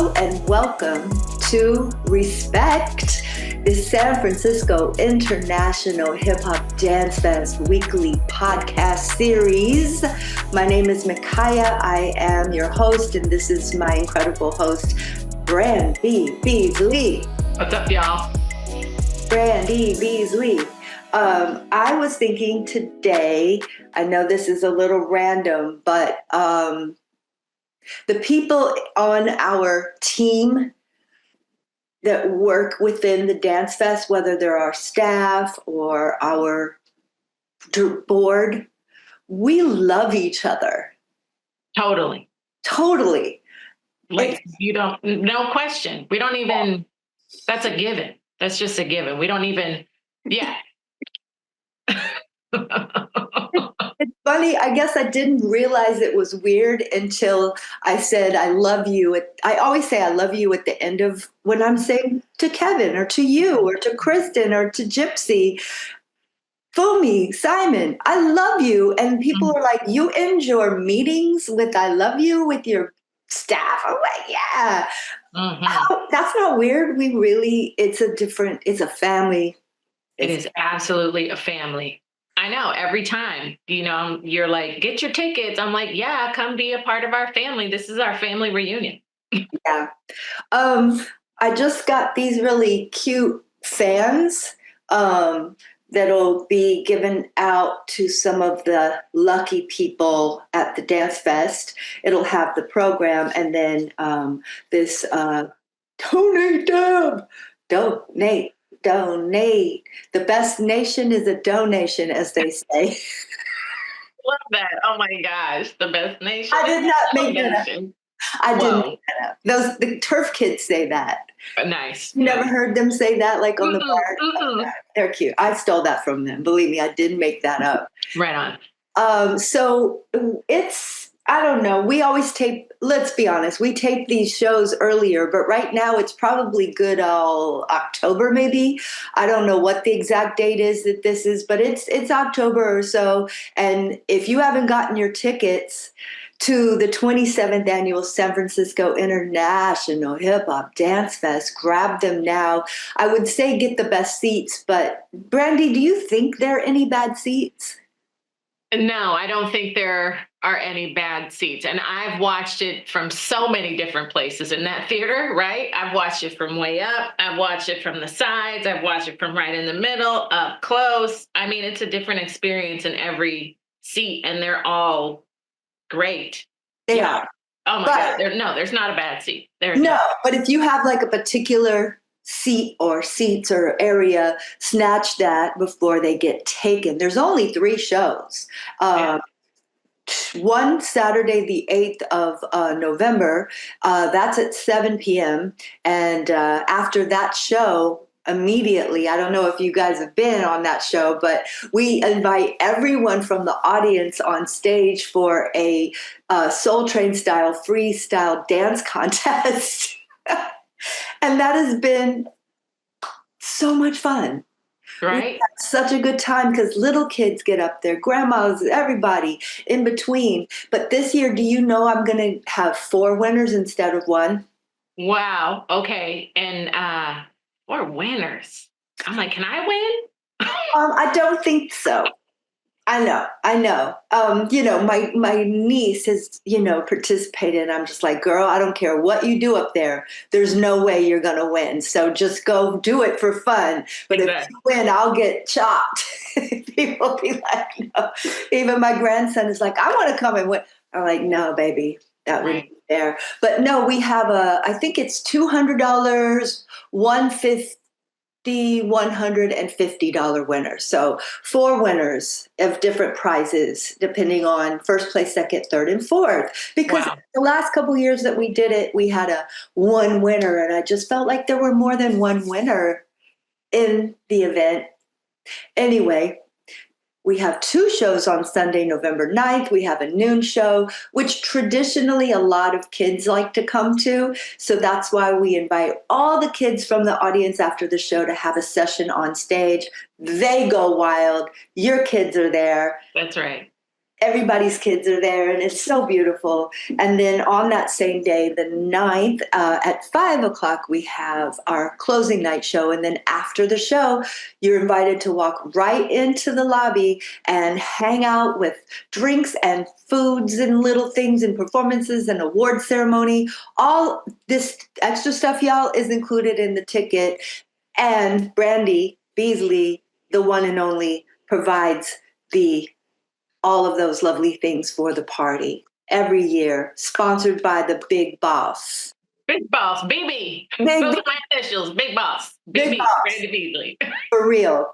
Hello and welcome to Respect, the San Francisco International Hip Hop Dance Fest weekly podcast series. My name is Micaya. I am your host, and this is my incredible host, Brandy Beazley. What's up, y'all? Brandy Beazley. I was thinking today, I know this is a little random, but the people on our team that work within the Dance Fest, whether they're our staff or our board, we love each other. Totally. Like, no question. We don't even, that's a given. That's just a given. We don't even, yeah. It's funny. I guess I didn't realize it was weird until I said I love you. I always say I love you at the end of when I'm saying to Kevin or to you or to Kristen or to Gypsy, Fomi, Simon, I love you. And people are like, you end your meetings with I love you with your staff. I'm like, yeah. Mm-hmm. That's not weird. It's a family. It is absolutely a family. I know every time, you're like, get your tickets. I'm like, yeah, come be a part of our family. This is our family reunion. Yeah. I just got these really cute fans that'll be given out to some of the lucky people at the Dance Fest. It'll have the program and then this donate, Deb, donate. The best nation is a donation, as they say. Love that. Oh my gosh. The best nation. I did not make that up. I didn't make that up. The turf kids say that. Nice. You never heard them say that, like on the bar? Mm-hmm. They're cute. I stole that from them. Believe me, I didn't make that up. Right on. So I don't know. We always tape, let's be honest, we tape these shows earlier, but right now it's probably good all October maybe. I don't know what the exact date is that this is, but it's October or so. And if you haven't gotten your tickets to the 27th annual San Francisco International Hip Hop Dance Fest, grab them now. I would say get the best seats, but Brandy, do you think there are any bad seats? No, I don't think there are any bad seats. And I've watched it from so many different places in that theater, right? I've watched it from way up. I've watched it from the sides. I've watched it from right in the middle, up close. I mean, it's a different experience in every seat, and they're all great. They are. Oh my God. There's not a bad seat. But if you have like a particular seat or seats or area, snatch that before they get taken. There's only 3 shows. One Saturday, the 8th of November, that's at 7 p.m. And after that show, immediately, I don't know if you guys have been on that show, but we invite everyone from the audience on stage for a Soul Train style freestyle dance contest. And that has been so much fun. Right. We had such a good time because little kids get up there, grandmas, everybody in between. But this year, do you know I'm going to have 4 winners instead of 1? Wow. Okay. And 4 winners. I'm like, can I win? I don't think so. I know. My niece has, participated. And I'm just like, girl, I don't care what you do up there. There's no way you're going to win. So just go do it for fun. But If you win, I'll get chopped. People be like, no. Even my grandson is like, I want to come and win. I'm like, no, baby, that wouldn't be fair. But no, we have I think it's $200, $150. The $150 winners. So 4 winners of different prizes, depending on first place, second, third, and fourth. Because the last couple of years that we did it, we had a 1 winner, and I just felt like there were more than 1 winner in the event. Anyway, we have 2 shows on Sunday, November 9th. We have a noon show, which traditionally a lot of kids like to come to. So that's why we invite all the kids from the audience after the show to have a session on stage. They go wild. Your kids are there. That's right. everybody's kids are there, and it's so beautiful. And then on that same day, the 9th, at 5 o'clock, we have our closing night show. And then after the show, you're invited to walk right into the lobby and hang out with drinks and foods and little things and performances and award ceremony. All this extra stuff, y'all, is included in the ticket. And Brandy Beazley, the one and only, provides the all of those lovely things for the party every year, sponsored by the big boss. Big Boss, BB. Big, Those are my initials, Big Boss. Big BB, Boss. Brandy Beazley. For real.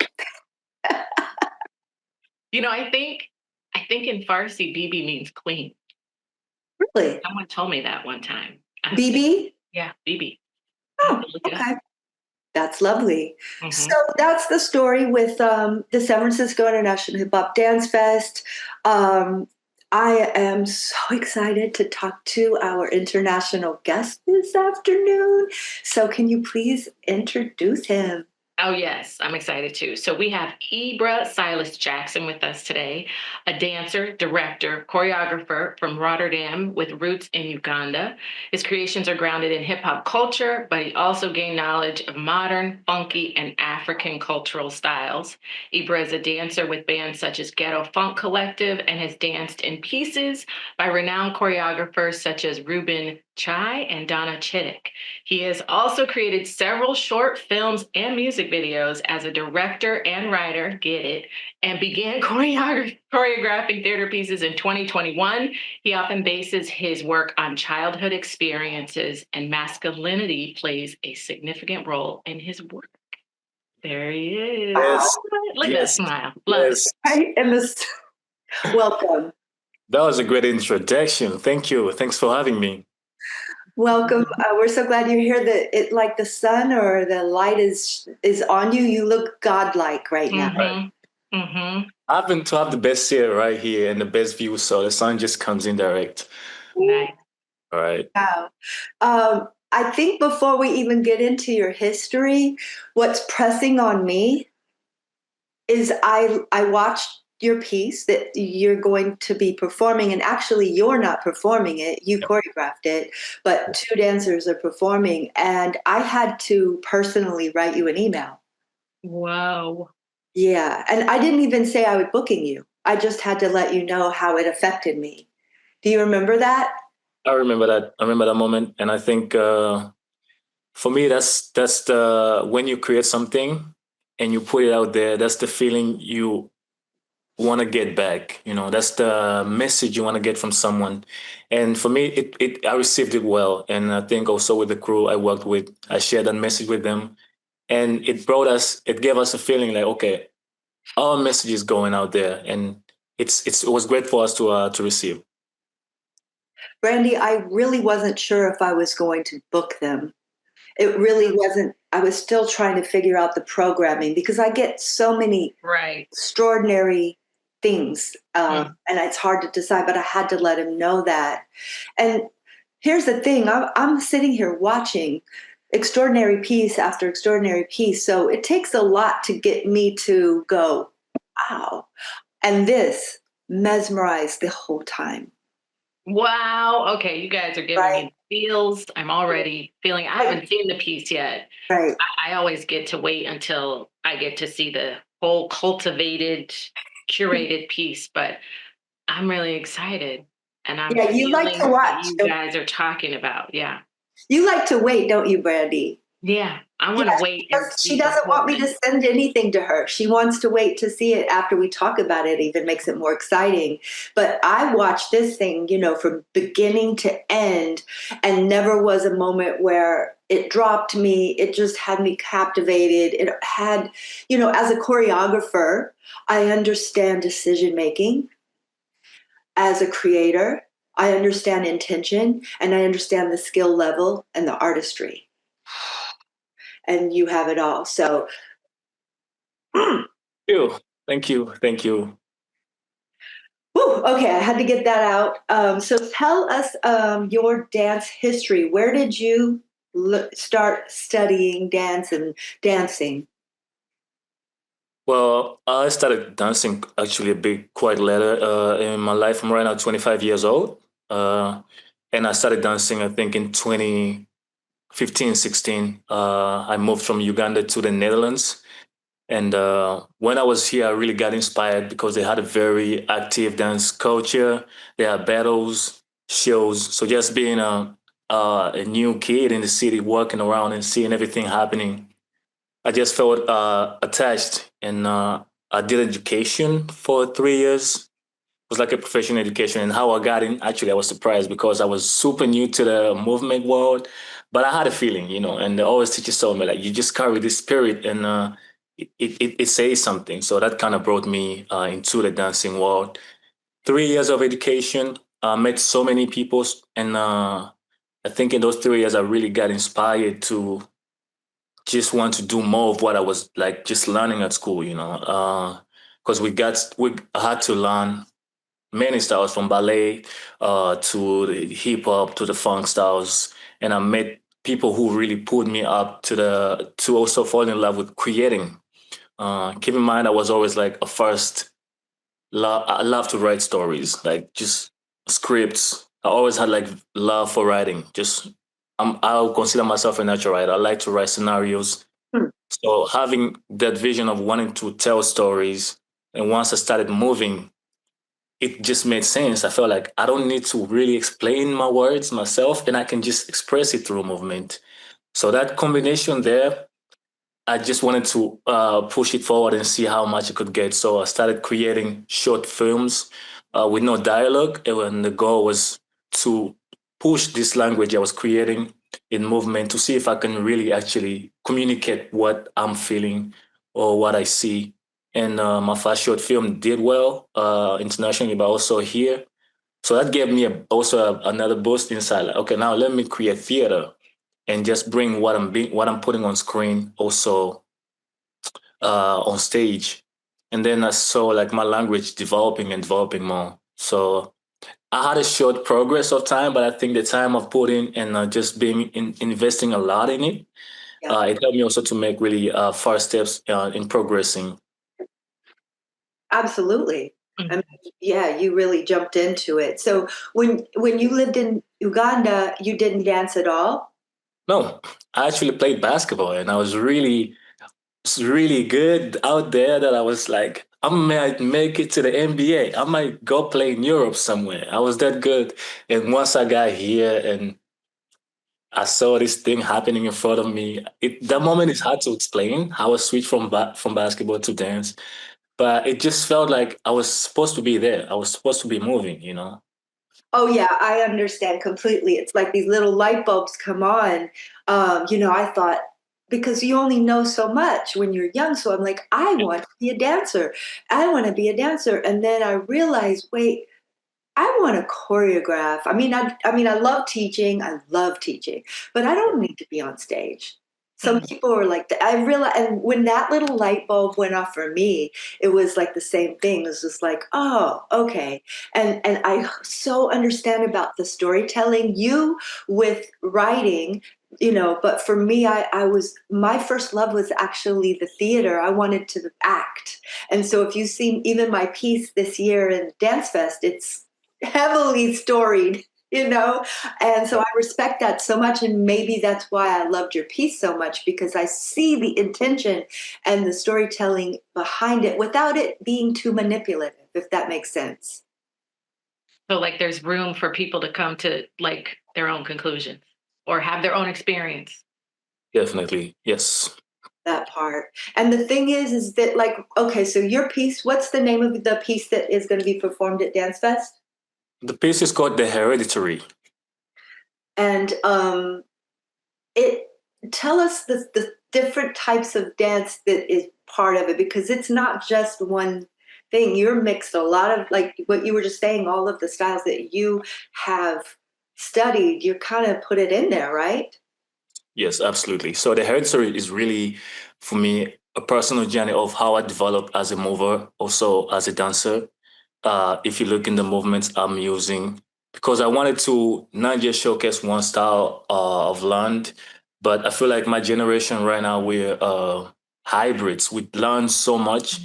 You know, I think in Farsi, BB means queen. Really? Someone told me that one time. BB? Yeah, BB. Oh, okay. That's lovely. Mm-hmm. So that's the story with the San Francisco International Hip Hop Dance Fest. I am so excited to talk to our international guest this afternoon. So can you please introduce him? Oh, yes, I'm excited too. So we have Ibrah Silas Jackson with us today, a dancer, director, choreographer from Rotterdam with roots in Uganda. His creations are grounded in hip hop culture, but he also gained knowledge of modern, funky, and African cultural styles. Ibrah is a dancer with bands such as Ghetto Funk Collective and has danced in pieces by renowned choreographers such as Ruben and Donna Chittick. He has also created several short films and music videos as a director and writer, get it, and began choreographing theater pieces in 2021. He often bases his work on childhood experiences, and masculinity plays a significant role in his work. There he is. Yes. Look at that smile. Yes. Right? And this, welcome. That was a great introduction. Thank you. Thanks for having me. Welcome. We're so glad you're here. That it like the sun or the light is on you. You look godlike right now. Right. I happen to have the best seat right here and the best view, so the sun just comes in direct. Nice. All right. Wow. I think before we even get into your history, what's pressing on me is I watched your piece that you're going to be performing, and actually you're not performing it, you choreographed it, but two dancers are performing, and I had to personally write you an email. Wow. Yeah, and I didn't even say I was booking you. I just had to let you know how it affected me. Do you remember that? I remember that. I remember that moment, and I think for me, that's the when you create something and you put it out there, that's the feeling you want to get back. You know, that's the message you want to get from someone. And for me, I received it well, and I think also with the crew I worked with, I shared that message with them, and it gave us a feeling like, okay, our message is going out there, and it was great for us to receive. Brandy, I really wasn't sure if I was going to book them. It really wasn't. I was still trying to figure out the programming because I get so many extraordinary things, and it's hard to decide, but I had to let him know that. And here's the thing, I'm sitting here watching extraordinary piece after extraordinary piece, so it takes a lot to get me to go, wow. And this mesmerized the whole time. Wow. Okay, you guys are giving me feels. I'm already feeling. I haven't seen the piece yet. Right. I always get to wait until I get to see the whole cultivated, curated piece, but I'm really excited. And I'm you like to watch. what you guys are talking about. Yeah. You like to wait, don't you, Brandy? Yeah, I want to wait. She doesn't want me to send anything to her. She wants to wait to see it after we talk about it. Even makes it more exciting. But I watched this thing, from beginning to end, and never was a moment where it dropped me. It just had me captivated. It had, as a choreographer, I understand decision making. As a creator, I understand intention, and I understand the skill level and the artistry. And you have it all. So, Thank you. Whew, okay, I had to get that out. So tell us your dance history. Where did you start studying dance and dancing? Well, I started dancing actually a bit quite later in my life. I'm right now 25 years old. Uh, and I started dancing, I think, in 2015, 16. I moved from Uganda to the Netherlands. And when I was here, I really got inspired because they had a very active dance culture. They had battles, shows. So just being a new kid in the city, walking around and seeing everything happening, I just felt attached. And I did education for 3 years. It was like a professional education. And how I got in, actually, I was surprised because I was super new to the movement world, but I had a feeling, and the always teachers told me, like, you just carry this spirit and it says something. So that kind of brought me into the dancing world. 3 years of education, met so many people. And I think in those 3 years, I really got inspired to just want to do more of what I was like just learning at school, because we had to learn many styles from ballet to the hip hop to the funk styles, and I met people who really put me up to also fall in love with creating. Keep in mind, I was always like a first. I love to write stories, like just scripts. I always had like love for writing. I'll consider myself a natural writer. I like to write scenarios. Hmm. So having that vision of wanting to tell stories, and once I started moving, it just made sense. I felt like I don't need to really explain my words myself, and I can just express it through movement. So that combination there, I just wanted to push it forward and see how much it could get. So I started creating short films with no dialogue, and the goal was to push this language I was creating in movement to see if I can really actually communicate what I'm feeling or what I see. And my first short film did well internationally, but also here. So that gave me another boost inside. Like, okay, now let me create theater and just bring what I'm putting on screen also on stage. And then I saw like my language developing and developing more. So I had a short progress of time, but I think the time I've put in and just investing a lot in it, Yeah, it helped me also to make really far steps in progressing. absolutely. I Mhm. mean, yeah, you really jumped into it. So when you lived in Uganda, you didn't dance at all? No, I actually played basketball and I was really good out there that I was like, I might make it to the NBA. I might go play in Europe somewhere. I was that good. And once I got here and I saw this thing happening in front of me, that moment is hard to explain how I switched from basketball to dance. But it just felt like I was supposed to be there. I was supposed to be moving. Oh yeah, I understand completely. It's like these little light bulbs come on. I thought because you only know so much when you're young. So I'm like, I want to be a dancer. I want to be a dancer. And then I realized, wait, I want to choreograph. I love teaching. I love teaching, but I don't need to be on stage. Some Mhm. people are like that. I realized, and when that little light bulb went off for me, it was like the same thing. It was just like, oh, okay. And I so understand about the storytelling. You with writing, but for me, I was my first love was actually the theater. I wanted to act. And so if you've seen even my piece this year in DanceFest, it's heavily storied. And so I respect that so much. And maybe that's why I loved your piece so much, because I see the intention and the storytelling behind it without it being too manipulative, if that makes sense. So like there's room for people to come to like their own conclusions or have their own experience. Definitely. Yes. That part. And the thing is that, like, okay, so your piece, what's the name of the piece that is going to be performed at Dance Fest? The piece is called The Hereditary. And it tell us the different types of dance that is part of it, because it's not just one thing. You're mixed a lot of, like what you were just saying, all of the styles that you have studied, you kind of put it in there, right? Yes, absolutely. So the hereditary is really, for me, a personal journey of how I developed as a mover, also as a dancer. If you look in the movements I'm using, because I wanted to not just showcase one style of land, but I feel like my generation right now, we're hybrids. We learn so much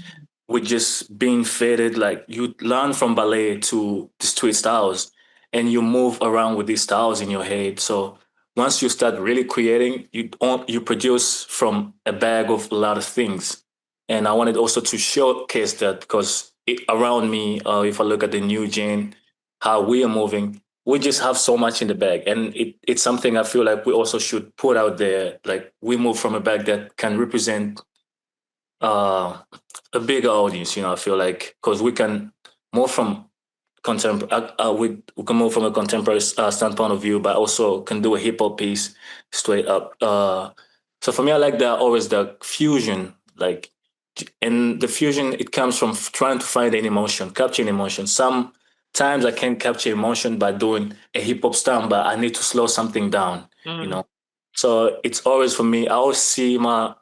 with just being faded. Like you learn from ballet to the street styles, and you move around with these styles in your head. So once you start really creating, you produce from a bag of a lot of things. And I wanted also to showcase that because around me, if I look at the new gen, how we are moving, we just have so much in the bag, and it's something I feel like we also should put out there. Like we move from a bag that can represent uh, a bigger audience. I feel like because we can move from contemporary, we can move from a contemporary standpoint of view, but also can do a hip hop piece straight up. So for me, I like that always the fusion, like, and the fusion it comes from trying to find an emotion, capturing emotion. Sometimes I can capture emotion by doing a hip hop style, but I need to slow something down. You Mm. know, so it's always for me. I always see my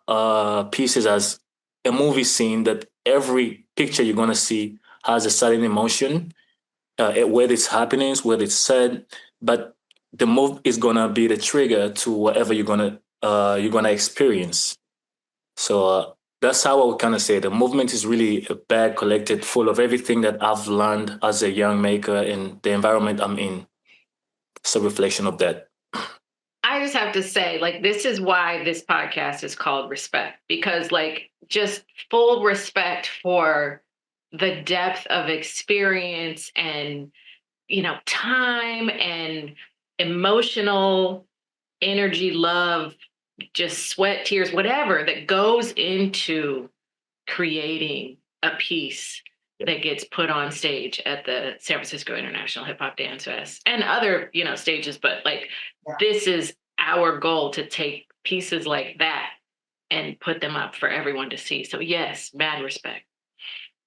pieces as a movie scene that every picture you're gonna see has a certain emotion, where it's happening, where it's said, but the move is gonna be the trigger to whatever you're gonna experience. So that's how I would kind of say the movement is really a bag collected full of everything that I've learned as a young maker and the environment I'm in. It's a reflection of that. I just have to say, like, this is why this podcast is called Respect, because, like, just full respect for the depth of experience and, time and emotional energy, love, just sweat, tears, whatever that goes into creating a piece that gets put on stage at the San Francisco International Hip Hop Dance Fest and other, stages. But like, this is our goal, to take pieces like that and put them up for everyone to see. So yes, mad respect.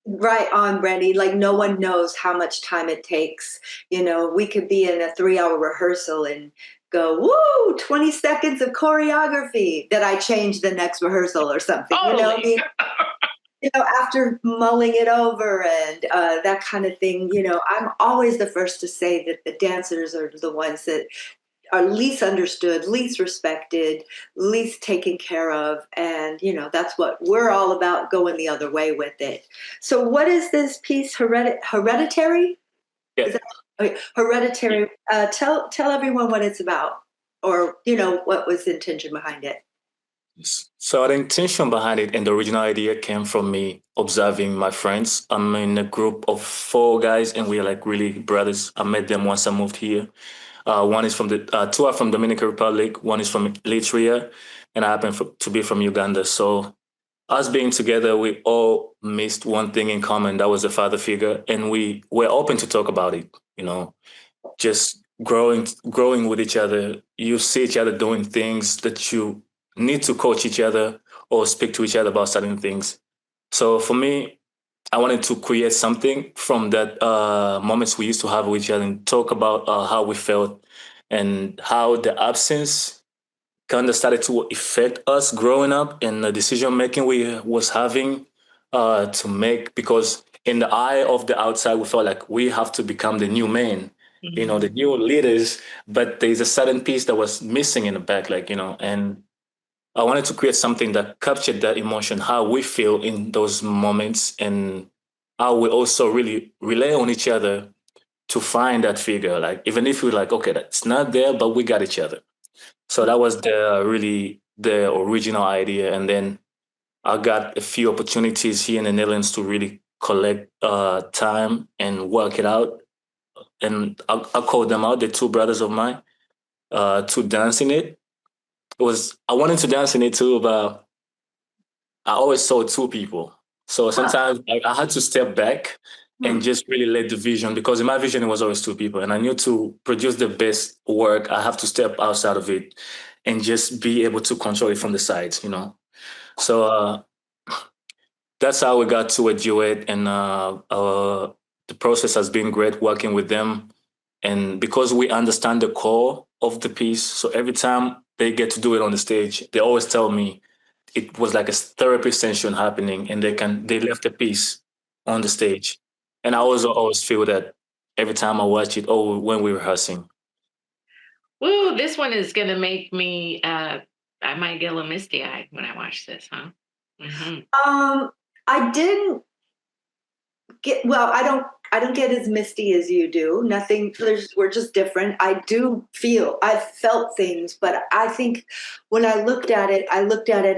Right on, Brandy. Like no one knows how much time it takes. We could be in a 3-hour rehearsal and go, woo, 20 seconds of choreography that I change the next rehearsal or something. Totally. After mulling it over and that kind of thing, I'm always the first to say that the dancers are the ones that are least understood, least respected, least taken care of. And, that's what we're all about, going the other way with it. So what is this piece, Hereditary? Yeah. Is that, okay, Hereditary. Tell everyone what it's about, or, what was the intention behind it. So the intention behind it and the original idea came from me observing my friends. I'm in a group of 4 guys, and we're like really brothers. I met them once I moved here. One is from two are from Dominican Republic. One is from Eritrea, and I happen to be from Uganda. So us being together, we all missed one thing in common. That was a father figure, and we were open to talk about it. Just growing with each other. You see each other doing things that you need to coach each other or speak to each other about certain things. So for me, I wanted to create something from that moments we used to have with each other and talk about how we felt and how the absence kind of started to affect us growing up and the decision making we was having to make, because in the eye of the outside we felt like we have to become the new men, the new leaders, but there's a certain piece that was missing in the back, and I wanted to create something that captured that emotion, how we feel in those moments, and how we also really rely on each other to find that figure. Like, even if we're like, okay, that's not there, but we got each other. So that was the original idea. And then I got a few opportunities here in the Netherlands to really collect time and work it out. And I called them out, the 2 brothers of mine, to dance in it. I wanted to dance in it too, but I always saw 2 people. So sometimes I had to step back and just really let the vision, because in my vision, it was always 2 people. And I knew to produce the best work, I have to step outside of it and just be able to control it from the sides. So that's how we got to a duet. And the process has been great working with them. And because we understand the core of the piece, so every time they get to do it on the stage, they always tell me, it was like a therapy session happening, and they left a piece on the stage. And I always feel that every time I watch it, when we're rehearsing. Woo, this one is gonna make me I might get a little misty eyed when I watch this, huh? I didn't get, well, I don't get as misty as you do. Nothing, we're just different. I felt things, but I think when I looked at it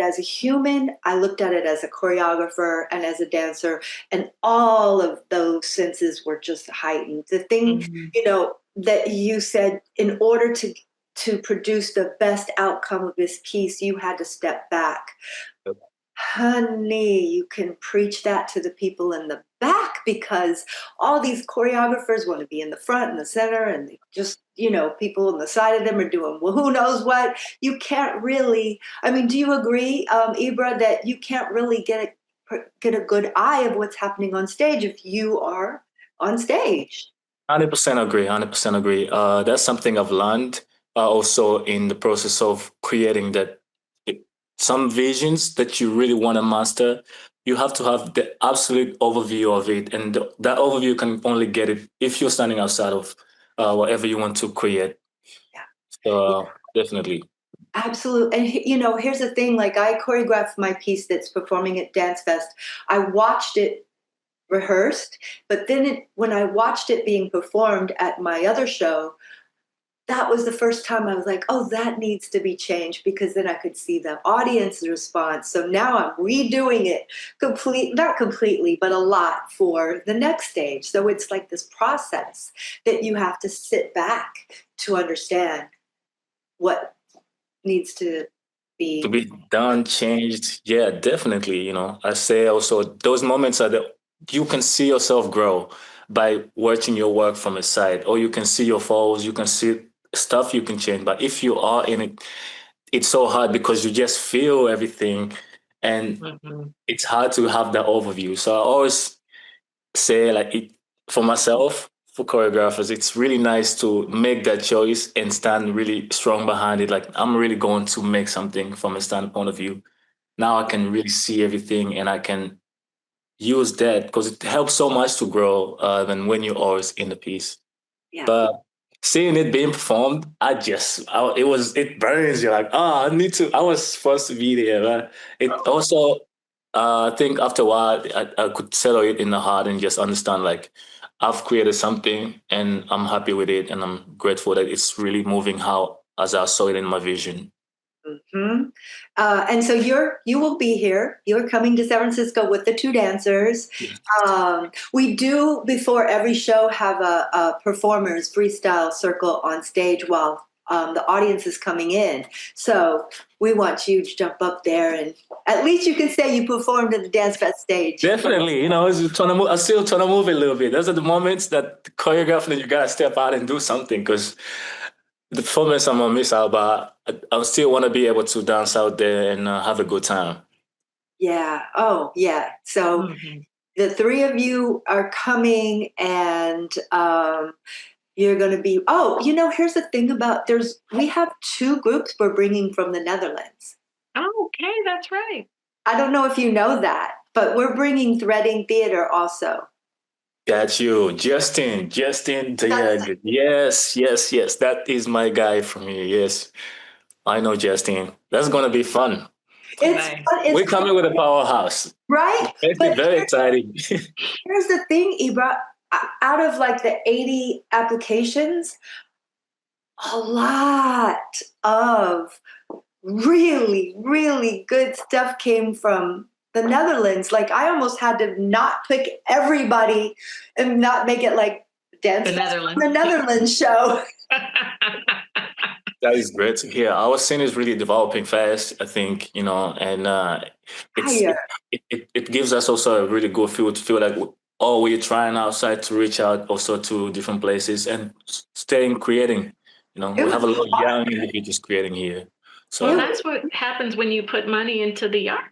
as a human, I looked at it as a choreographer and as a dancer, and all of those senses were just heightened. The thing, that you said, in order to produce the best outcome of this piece, you had to step back. Honey, you can preach that to the people in the back, because all these choreographers want to be in the front and the center, and they just, people on the side of them are doing, well, who knows what. You can't really, I mean, do you agree, Ibrah, that you can't really get a good eye of what's happening on stage if you are on stage? 100% agree. 100% agree. That's something I've learned also in the process of creating that. Some visions that you really want to master, you have to have the absolute overview of it, and that overview can only get it if you're standing outside of whatever you want to create. Yeah. So definitely. Absolutely. And here's the thing, like, I choreographed my piece that's performing at DanceFest. I watched it rehearsed, but then when I watched it being performed at my other show, that was the first time I was like, oh, that needs to be changed, because then I could see the audience's response. So now I'm redoing it not completely, but a lot for the next stage. So it's like this process that you have to sit back to understand what needs to be Done, changed. Yeah, definitely. I say also those moments are you can see yourself grow by watching your work from a side, or you can see your falls, you can see stuff you can change. But if you are in it, it's so hard because you just feel everything, and it's hard to have that overview. So I always say, like, for myself, for choreographers, it's really nice to make that choice and stand really strong behind it. Like, I'm really going to make something from a standpoint of view. Now I can really see everything, and I can use that because it helps so much to grow than when you're always in the piece. yeah. But seeing it being performed, it burns you, like, oh, I need to, I was supposed to be there. But it also, I think after a while, I could settle it in the heart and just understand, like, I've created something and I'm happy with it, and I'm grateful that it's really moving as I saw it in my vision. Mm-hmm. And so you will be here. You're coming to San Francisco with the two dancers. Yes. We do, before every show, have a performers freestyle circle on stage while the audience is coming in. So we want you to jump up there, and at least you can say you performed at the DanceFest stage. Definitely, I'm still trying to move a little bit. Those are the moments that choreographing, you gotta step out and do something, because the performance I'm gonna miss out, but I still want to be able to dance out there and have a good time. Yeah. Oh, yeah. So the three of you are coming, and you're going to be, here's the thing about, we have two groups we're bringing from the Netherlands. Oh, okay, that's right. I don't know if you know that, but we're bringing Threading Theater also. Got you. Justin, yes, yes. That is my guy from here. Yes, I know Justin. That's going to be fun. We're coming with a powerhouse. Right? It's very exciting. Here's the thing, Ibrah. Out of like the 80 applications, a lot of really, really good stuff came from the Netherlands. Like, I almost had to not pick everybody and not make it like the Netherlands show. That is great to hear. Our scene is really developing fast, I think, and it gives us also a really good feel to feel like, we're trying outside to reach out also to different places and staying creating. We have a lot of young individuals creating here. So well, that's what happens when you put money into the arts.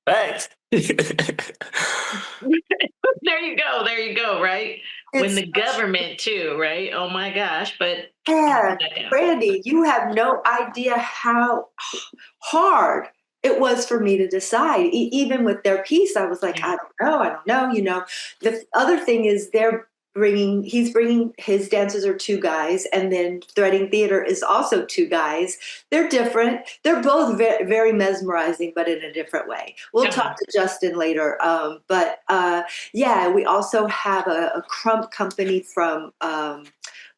Thanks. There you go, right? When the government too, right? Oh my gosh, but yeah, Brandy, you have no idea how hard it was for me to decide. Even with their piece, I was like, I don't know. The other thing is he's bringing his dancers are two guys, and then Threading Theater is also two guys. They're different. They're both very, very mesmerizing, but in a different way. We'll talk to Justin later. Yeah, we also have a crump company from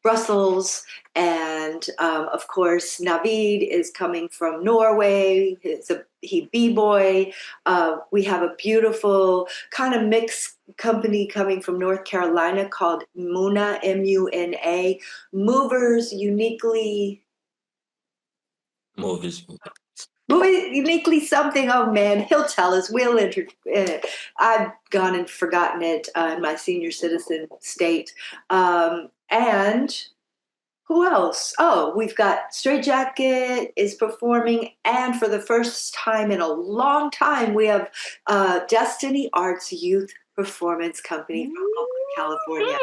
Brussels, and of course Navid is coming from Norway. He b-boy. We have a beautiful kind of mixed company coming from North Carolina called Muna, M-U-N-A, Movers Movies. Uniquely something. Oh man, he'll tell us. I've gone and forgotten it in my senior citizen state. And who else? Oh, we've got Straight Jacket is performing, and for the first time in a long time, we have Destiny Arts Youth Performance Company from Oakland, California.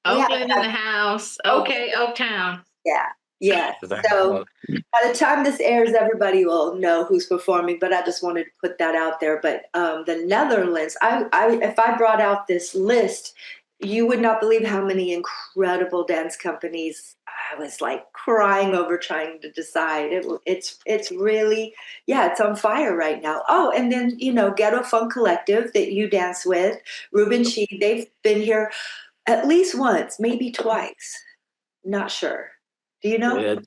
Oakland in the house. Okay, Oaktown. Yeah, yeah. So by the time this airs, everybody will know who's performing. But I just wanted to put that out there. But the Netherlands, if I brought out this list, you would not believe how many incredible dance companies I was like crying over trying to decide. It's really, yeah, it's on fire right now. Oh, and then, Ghetto Funk Collective that you dance with, Ruben, they've been here at least once, maybe twice. Not sure. Do you know? Yeah.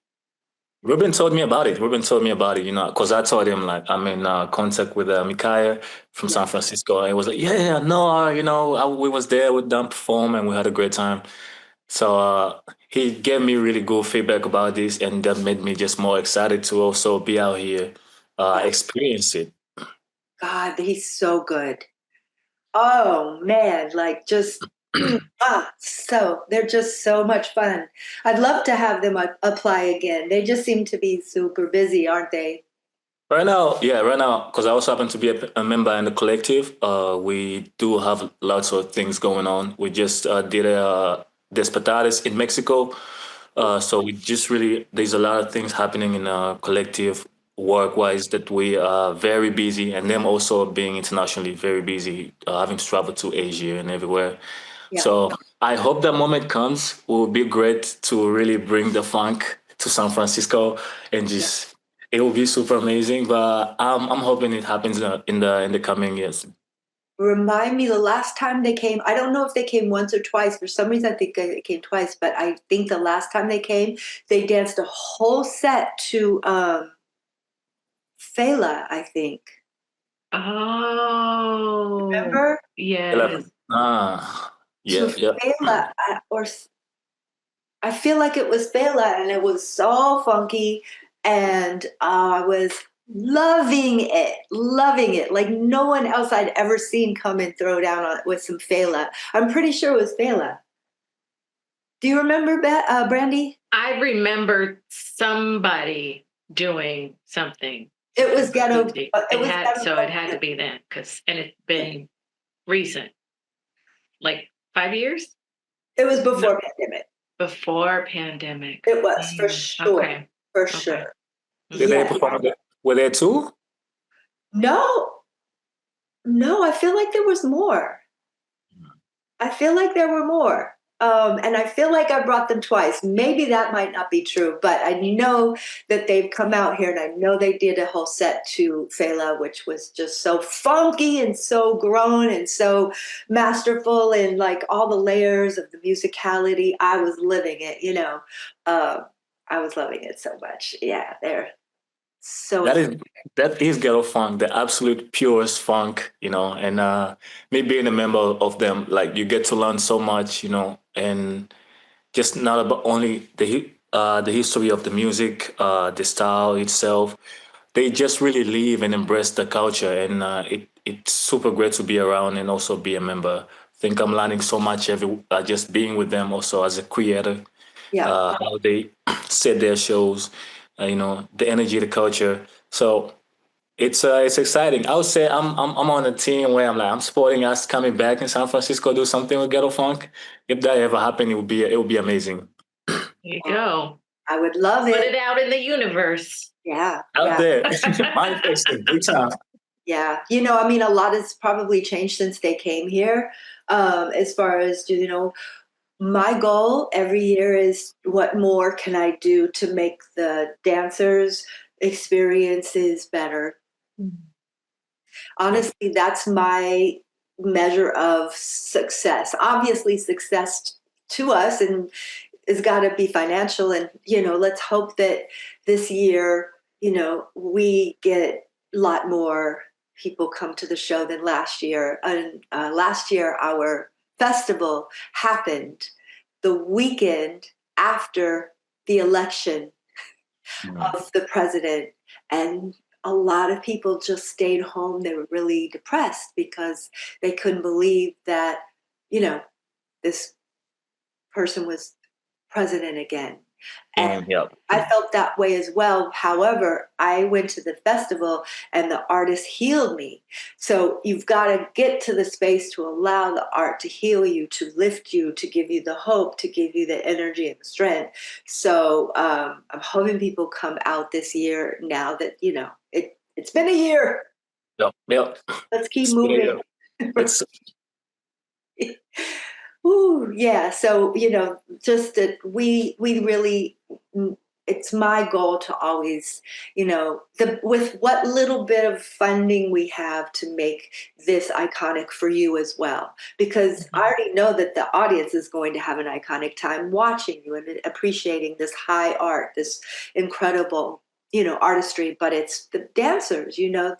Ruben told me about it. Because I told him like I'm in contact with Micaya from San Francisco. And he was like, yeah, no, we was there with them perform and we had a great time. So he gave me really good feedback about this, and that made me just more excited to also be out here, experience it. God, he's so good. Oh man, like just so they're just so much fun. I'd love to have them apply again. They just seem to be super busy, aren't they? Right now, because I also happen to be a member in the collective. We do have lots of things going on. We just did a Despatadas in Mexico. So we just really, there's a lot of things happening in a collective work-wise that we are very busy, and them also being internationally very busy, having to travel to Asia and everywhere. Yeah. So I hope that moment comes. It will be great to really bring the funk to San Francisco and just it will be super amazing. But I'm hoping it happens in the coming years. Remind me the last time they came. I don't know if they came once or twice. For some reason, I think they came twice, but I think the last time they came, they danced a whole set to Fela, I think. Oh, Remember? yes. Yeah, To yeah. Fela, I feel like it was Fela, and it was so funky, and I was loving it, like no one else I'd ever seen come and throw down with some Fela. I'm pretty sure it was Fela. Do you remember, Brandy? I remember somebody doing something. It was Ghetto. It had to be then, and it's been recent, like 5 years. It was before pandemic. Before pandemic. It was for sure. Okay. For sure. Did they perform? Were there two? No, I feel like there was more. I feel like there were more. And I feel like I brought them twice. Maybe that might not be true, but I know that they've come out here, and I know they did a whole set to Fela, which was just so funky and so grown and so masterful, and like all the layers of the musicality. I was living it, I was loving it so much. Yeah, they're so that is ghetto funk, the absolute purest funk, and me being a member of them, like you get to learn so much, and just not about only the history of the music, the style itself. They just really live and embrace the culture, and it's super great to be around and also be a member. I think I'm learning so much just being with them also as a creator. How they set their shows, the energy, the culture. So it's exciting. I would say I'm on a team where I'm supporting us coming back in San Francisco, do something with Ghetto Funk. If that ever happened, it would be amazing. There you go. I would love it. Put it out in the universe. Yeah. Out there. Manifesting big time. Yeah. You know, I mean, a lot has probably changed since they came here. As far as, you know, my goal every year is what more can I do to make the dancers' experiences better? Honestly, that's my measure of success. Obviously, success to us and it's got to be financial. And, you know, let's hope that this year, you know, we get a lot more people come to the show than last year. And last year, our festival happened the weekend after the election of the president. And a lot of people just stayed home. They were really depressed because they couldn't believe that, you know, this person was president again. And Yep. I felt that way as well. However, I went to the festival and the artist healed me. So you've got to get to the space to allow the art to heal you, to lift you, to give you the hope, to give you the energy and the strength. So I'm hoping people come out this year now that, you know, it's been a year. Yep. Yep. Let's keep moving. It's Ooh, yeah. So, you know, just that we really, it's my goal to always, you know, with what little bit of funding we have to make this iconic for you as well. Because I already know that the audience is going to have an iconic time watching you and appreciating this high art, this incredible, you know, artistry, but it's the dancers, you know,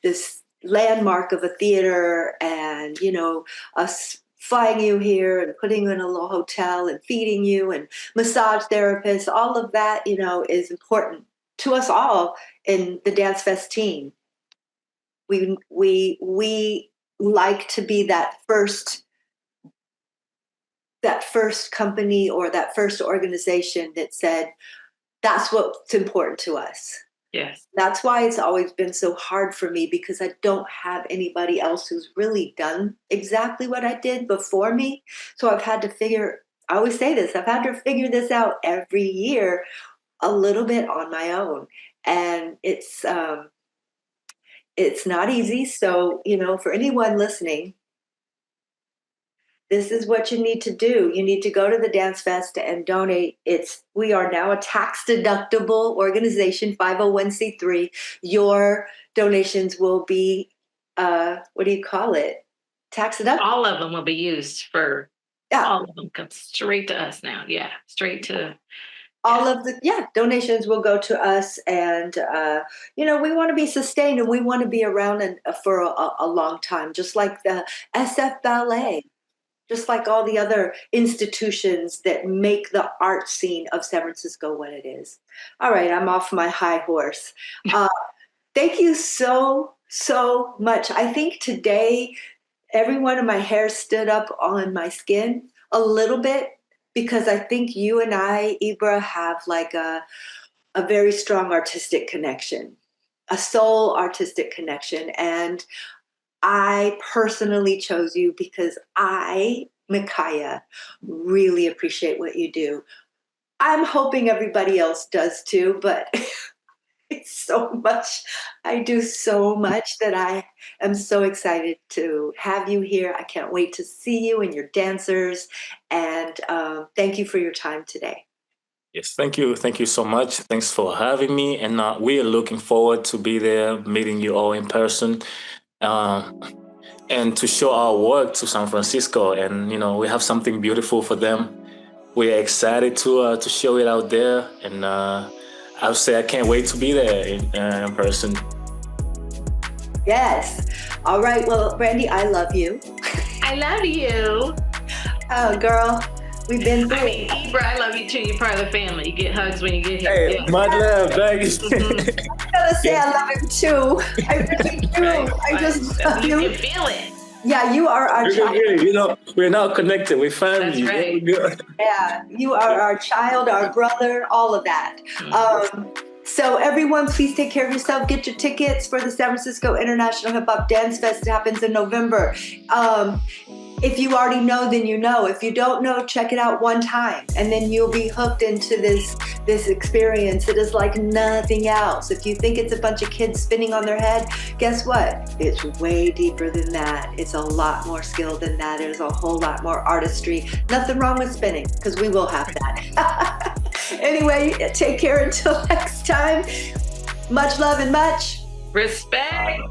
this landmark of a theater and, you know, us flying you here and putting you in a little hotel and feeding you and massage therapists, all of that, you know, is important to us all in the DanceFest team. We like to be that first company or that first organization that said, that's what's important to us. Yes. That's why it's always been so hard for me because I don't have anybody else who's really done exactly what I did before me. So I've had to I always say this, I've had to figure this out every year a little bit on my own. And it's not easy. So, you know, for anyone listening, this is what you need to do. You need to go to the Dance Fest and donate. We are now a tax deductible organization, 501c3. Your donations will be, what do you call it? Tax deductible. All of them will be used for, Yeah. all of them come straight to us now. Yeah, straight to. All of the donations will go to us, and you know, we want to be sustained and we want to be around for a long time, just like the SF Ballet. Just like all the other institutions that make the art scene of San Francisco what it is. All right, I'm off my high horse. Thank you so much. I think today every one of my hairs stood up on my skin a little bit because I think you and I, Ibrah, have like a very strong artistic connection, a soul artistic connection. And I personally chose you because I, Micaya, really appreciate what you do. I'm hoping everybody else does too, but it's so much. I do so much that I am so excited to have you here. I can't wait to see you and your dancers. And thank you for your time today. Yes, thank you. Thank you so much. Thanks for having me. And we are looking forward to be there, meeting you all in person. And to show our work to San Francisco. And, you know, we have something beautiful for them. We're excited to show it out there. And I would say I can't wait to be there in person. Yes. All right. Well, Brandy, I love you. I love you. Oh, girl. We've been through. I mean, Ibrah, I love you too. You're part of the family. You get hugs when you get here. Hey, Yeah. much love. Thanks. I'm gonna say I love him too. I really do. I just love You you. can feel it. Yeah, you are our child. You know, we're now connected. We're family. That's right. Yeah, you are our child, our brother, all of that. So everyone, please take care of yourself. Get your tickets for the San Francisco International Hip Hop Dance Fest. It happens in November. If you already know, then you know. If you don't know, check it out one time, and then you'll be hooked into this experience. It is like nothing else. If you think it's a bunch of kids spinning on their head, guess what? It's way deeper than that. It's a lot more skill than that. There's a whole lot more artistry. Nothing wrong with spinning, because we will have that. Anyway, take care until next time. Much love and much respect.